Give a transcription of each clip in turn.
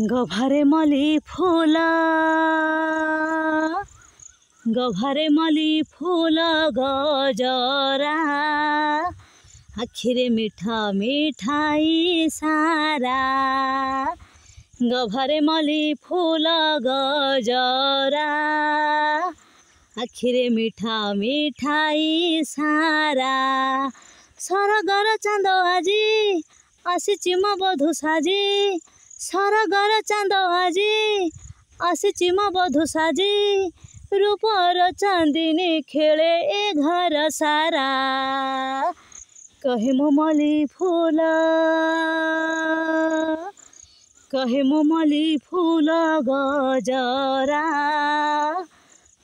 गभारे मली फूल गभारे मली फूल गजरा आखिरे मिठा मिठाई सारा गभारे मली फूल गजरा आखिरे मिठा मिठाई सारा सरगर चांद आजी आसीची म बधू साजी सरगर चांद आजी आसीची म बधू साजी रूपर चांदिनी खेले ए घर सारा कहे मो मली फूल कहे मो मली फूल गजरा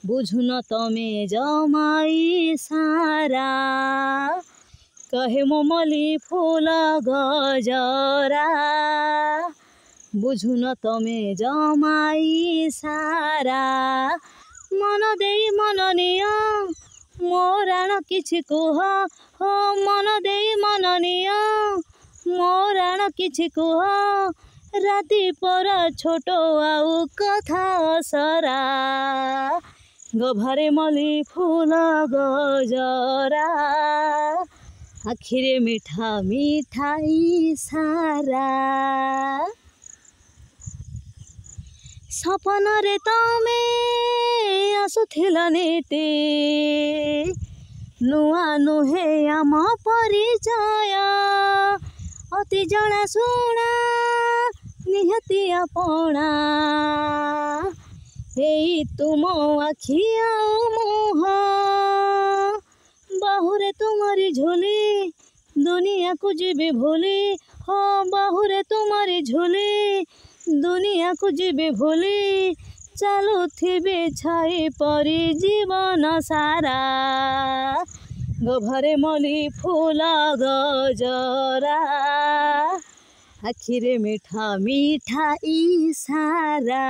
बुझुन तमे जमाई सारा कहे मो मली फूल गजरा बुझुन तमे जमाई सारा मन देई मन निय मोराण किछि कुह हो मन देई मन निय मोराण किछि कुह राति पर छोट आउ कथा सरा गभारे मली फूल गजरा आखिरे मिठा मिठाई सारा सपन रे तमे आसुथिल नीति नुआ नुहे आम परिचय अति जणा शुणा निहती आपणा एई तुम आखि आउ मुह बाहुरे तुमरी झोली दुनिया को जीवे भूली हो बाहुरे तुमरी झोली दुनिया को जीवे भूली चालुथिबे छाई परी जीवन सारा गभारे मली फूल गजरा आखिरे मिठा मिठाई सारा।